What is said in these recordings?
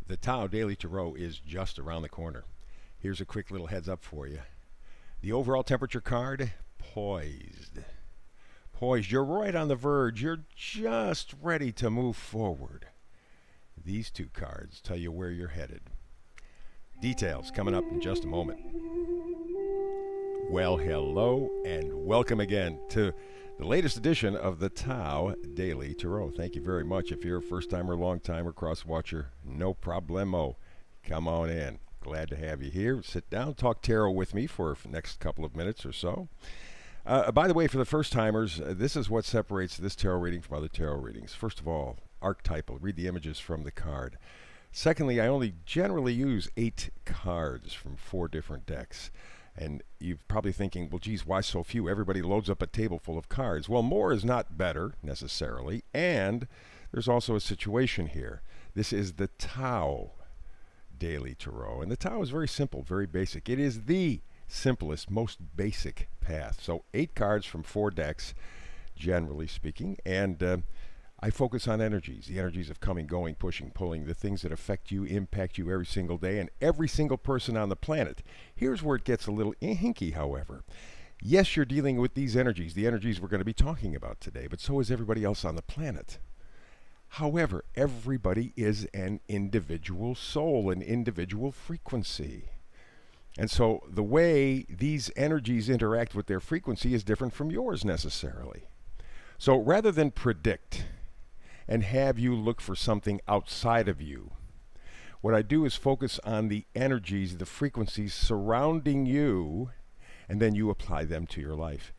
The Tao Daily Tarot is just around the corner. Here's a quick little heads up for you. The overall temperature card, poised. Poised. You're right on the verge. You're just ready to move forward. These two cards tell you where you're headed. Details coming up in just a moment. Well, hello and welcome again to the latest edition of the Tao Daily Tarot. Thank you very much. If you're a first timer, long timer, cross watcher, no problemo. Come on in. Glad to have you here. Sit down, talk tarot with me for the next couple of minutes or so. By the way, for the first timers, this is what separates this tarot reading from other tarot readings. First of all, archetypal. Read the images from the card. Secondly, I only generally use 8 cards from 4 different decks. And you're probably thinking, well, geez, why so few? Everybody loads up a table full of cards. Well, more is not better, necessarily. And there's also a situation here. This is the Tao Daily Tarot. And the Tao is very simple, very basic. It is the simplest, most basic path. So 8 cards from 4 decks, generally speaking. And I focus on energies, the energies of coming, going, pushing, pulling, the things that affect you, impact you every single day, and every single person on the planet. Here's where it gets a little hinky, however. Yes, you're dealing with these energies, the energies we're going to be talking about today, but so is everybody else on the planet. However, everybody is an individual soul, an individual frequency. And so the way these energies interact with their frequency is different from yours necessarily. So rather than predict and have you look for something outside of you, what I do is focus on the energies, the frequencies surrounding you, and then you apply them to your life.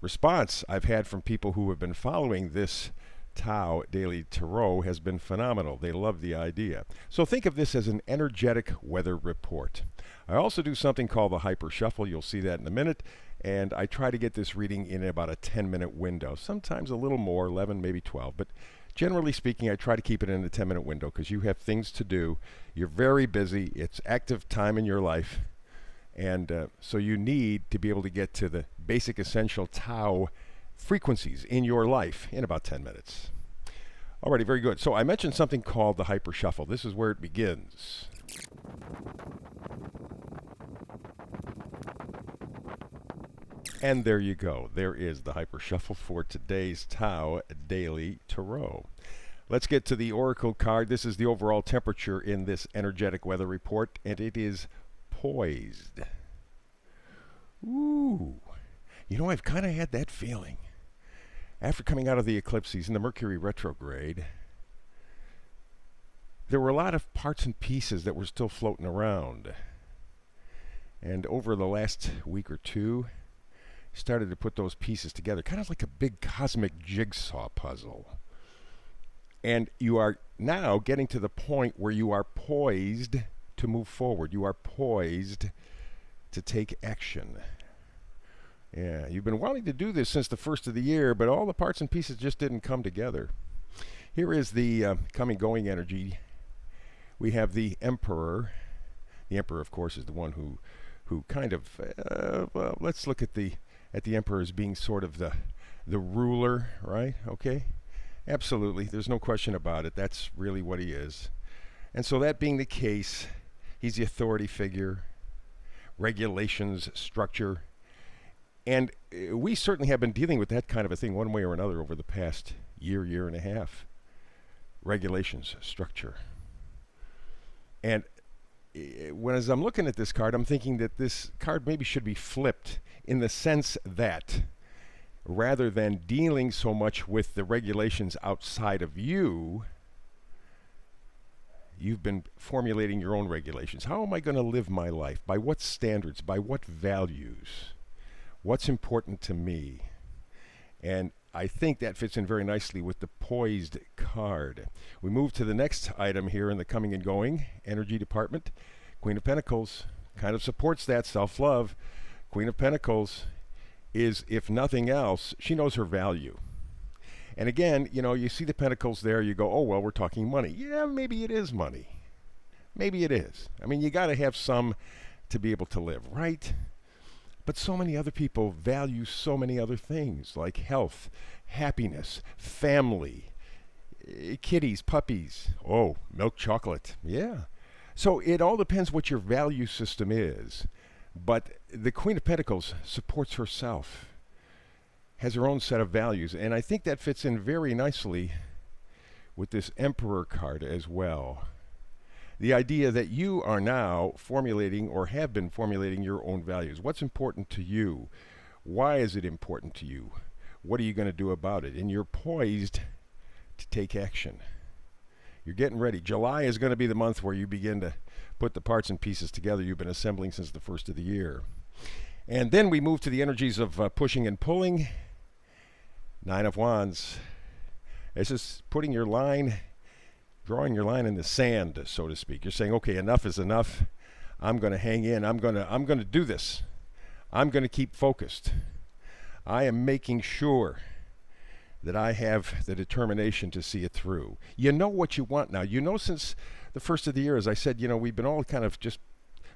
Response I've had from people who have been following this Tao Daily Tarot has been phenomenal. They love the idea. So think of this as an energetic weather report. I also do something called the Hyper Shuffle. You'll see that in a minute. And I try to get this reading in about a 10-minute window, sometimes a little more, 11, maybe 12. But generally speaking, I try to keep it in a 10-minute window because you have things to do. You're very busy. It's active time in your life. And so you need to be able to get to the basic essential Tao frequencies in your life in about 10 minutes. Alrighty, very good. So I mentioned something called the Hyper Shuffle. This is where it begins. And there you go. There is the Hyper Shuffle for today's Tao Daily Tarot. Let's get to the Oracle card. This is the overall temperature in this energetic weather report, and it is poised. Ooh. You know, I've kind of had that feeling. After coming out of the eclipses and the Mercury retrograde, there were a lot of parts and pieces that were still floating around. And over the last week or two, started to put those pieces together, kind of like a big cosmic jigsaw puzzle. And you are now getting to the point where you are poised to move forward. You are poised to take action. Yeah, you've been wanting to do this since the first of the year, but all the parts and pieces just didn't come together. Here is the coming-going energy. We have the Emperor. The Emperor, of course, is the one who kind of, well, let's look at the Emperor as being sort of the ruler, right? Okay? Absolutely. There's no question about it. That's really what he is. And so that being the case, he's the authority figure, regulations, structure. And we certainly have been dealing with that kind of a thing one way or another over the past year and a half. Regulations, structure. And as I'm looking at this card, I'm thinking that this card maybe should be flipped in the sense that rather than dealing so much with the regulations outside of you, you've been formulating your own regulations. How am I going to live my life? By what standards? By what values? What's important to me? And I think that fits in very nicely with the poised card. We move to the next item here in the coming and going energy department. Queen of Pentacles kind of supports that self-love. Queen of Pentacles is, if nothing else, she knows her value. And again, you know, you see the pentacles there, you go, oh, well, we're talking money. Yeah, maybe it is money. Maybe it is. I mean, you got to have some to be able to live, right? But so many other people value so many other things like health, happiness, family, Kitties, puppies. Oh, milk chocolate. Yeah. So it all depends what your value system is. But the Queen of Pentacles supports herself, has her own set of values. And I think that fits in very nicely with this Emperor card as well. The idea that you are now formulating or have been formulating your own values. What's important to you? Why is it important to you? What are you going to do about it? And you're poised to take action. You're getting ready. July is going to be the month where you begin to put the parts and pieces together you've been assembling since the first of the year. And then we move to the energies of pushing and pulling. Nine of Wands. This is putting your line, drawing your line in the sand, so to speak. You're saying, okay, enough is enough. I'm going to hang in. I'm going to do this. I'm going to keep focused. I am making sure that I have the determination to see it through. You know what you want now. You know, since the first of the year, as I said, we've been all kind of just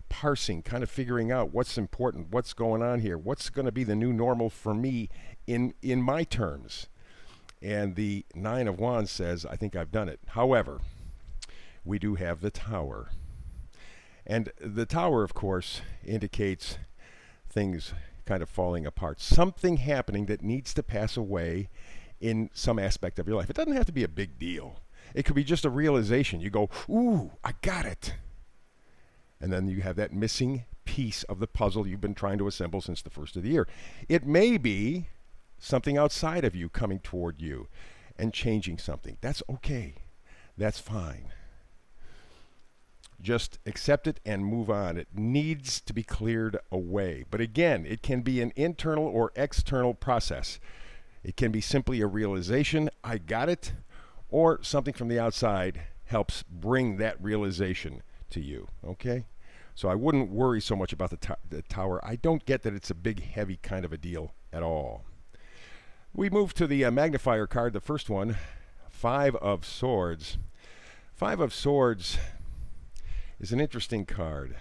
parsing, kind of figuring out what's important, what's going on here, what's going to be the new normal for me in my terms. And the Nine of Wands says, I think I've done it. However, we do have the Tower. And the Tower, of course, indicates things kind of falling apart. Something happening that needs to pass away in some aspect of your life. It doesn't have to be a big deal. It could be just a realization. You go, ooh, I got it. And then you have that missing piece of the puzzle you've been trying to assemble since the first of the year. It may be something outside of you coming toward you and changing something. That's okay. That's fine. Just accept it and move on. It needs to be cleared away. But again, it can be an internal or external process. It can be simply a realization, I got it, or something from the outside helps bring that realization to you, okay? So I wouldn't worry so much about the Tower. I don't get that it's a big, heavy kind of a deal at all. We move to the magnifier card, the first one, Five of Swords. Five of Swords is an interesting card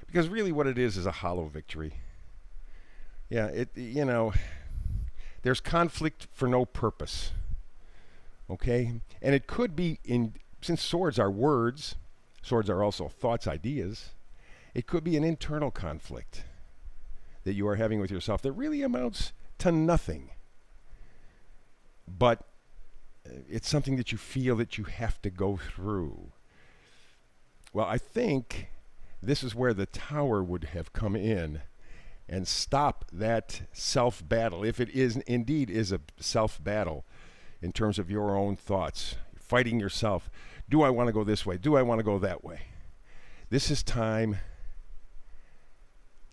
because really what it is a hollow victory. Yeah, there's conflict for no purpose. Okay? And it could be since swords are words, swords are also thoughts, ideas, it could be an internal conflict that you are having with yourself that really amounts to nothing. But it's something that you feel that you have to go through. Well, I think this is where the Tower would have come in and stop that self-battle, if it indeed is a self-battle in terms of your own thoughts, fighting yourself. Do I want to go this way? Do I want to go that way? This is time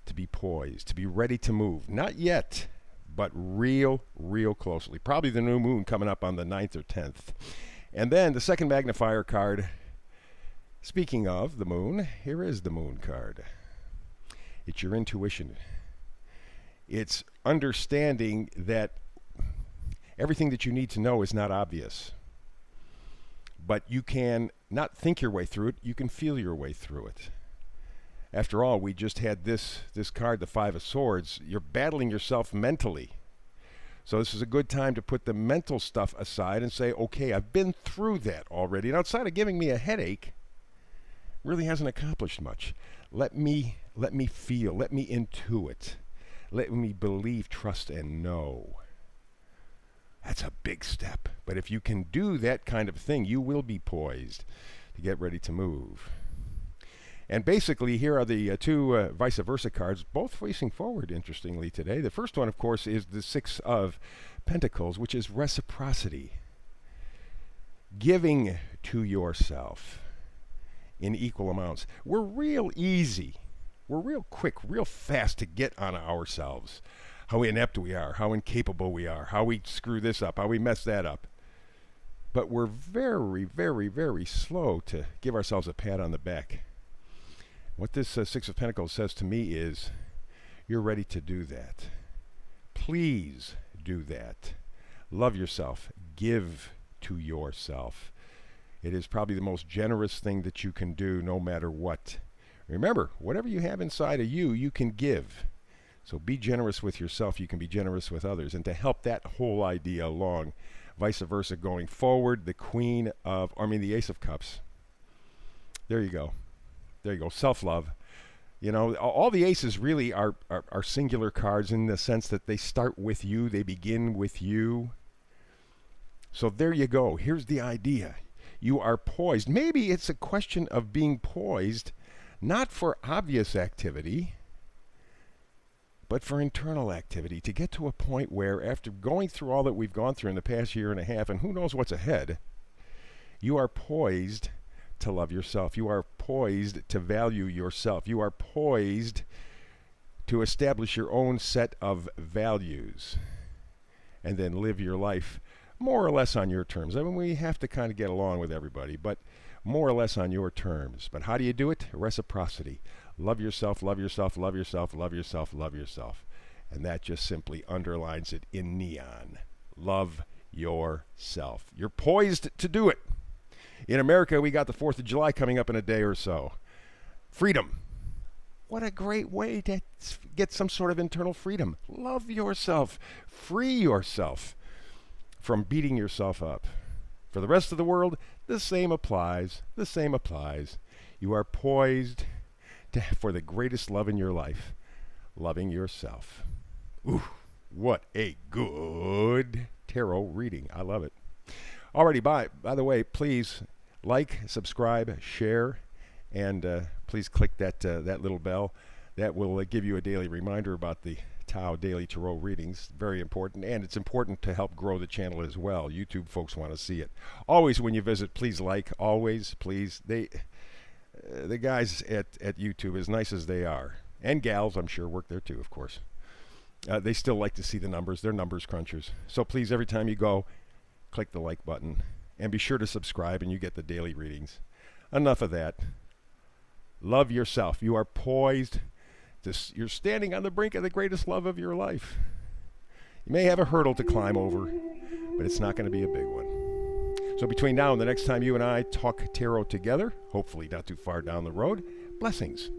to be poised, to be ready to move. Not yet, but real closely. Probably the new moon coming up on the 9th or 10th. And then the second magnifier card, speaking of the moon, here is the moon card. It's your intuition. It's understanding that everything that you need to know is not obvious. But you can not think your way through it, you can feel your way through it. After all, we just had this card, the Five of Swords. You're battling yourself mentally. So this is a good time to put the mental stuff aside and say, okay, I've been through that already. And outside of giving me a headache, really hasn't accomplished much. Let me feel, let me intuit. Let me believe, trust, and know. That's a big step. But if you can do that kind of thing, you will be poised to get ready to move. And basically, here are the two vice versa cards, both facing forward, interestingly, today. The first one, of course, is the Six of Pentacles, which is reciprocity. Giving to yourself in equal amounts. We're real easy. We're real quick, real fast to get on ourselves. How inept we are, how incapable we are, how we screw this up, how we mess that up. But we're very slow to give ourselves a pat on the back. What this Six of Pentacles says to me is, you're ready to do that. Please do that. Love yourself. Give to yourself. It is probably the most generous thing that you can do no matter what. Remember, whatever you have inside of you, you can give. So be generous with yourself. You can be generous with others. And to help that whole idea along, vice versa going forward. The Ace of Cups. There you go. There you go. Self-love. You know, all the aces really are singular cards in the sense that they start with you, they begin with you. So there you go. Here's the idea. You are poised. Maybe it's a question of being poised, not for obvious activity, but for internal activity, to get to a point where after going through all that we've gone through in the past year and a half, and who knows what's ahead, you are poised to love yourself. You are poised to value yourself. You are poised to establish your own set of values and then live your life more or less on your terms. I mean, we have to kind of get along with everybody, but more or less on your terms. But how do you do it? Reciprocity. Love yourself, love yourself, love yourself, love yourself, love yourself. And that just simply underlines it in neon. Love yourself. You're poised to do it. In America, we got the 4th of July coming up in a day or so. Freedom. What a great way to get some sort of internal freedom. Love yourself. Free yourself from beating yourself up. For the rest of the world, the same applies. The same applies. You are poised for the greatest love in your life, loving yourself. Ooh, what a good tarot reading. I love it. Alrighty, by the way, please like, subscribe, share, and please click that little bell. That will give you a daily reminder about the Tao Daily Tarot readings. Very important, and it's important to help grow the channel as well. YouTube folks want to see it. Always when you visit, please like. Always, please. The guys at YouTube, as nice as they are, and gals, I'm sure, work there too, of course. They still like to see the numbers. They're numbers crunchers. So please, every time you go, click the like button, and be sure to subscribe, and you get the daily readings. Enough of that. Love yourself. You are poised. You're standing on the brink of the greatest love of your life. You may have a hurdle to climb over, but it's not going to be a big one. So between now and the next time you and I talk tarot together, hopefully not too far down the road, blessings.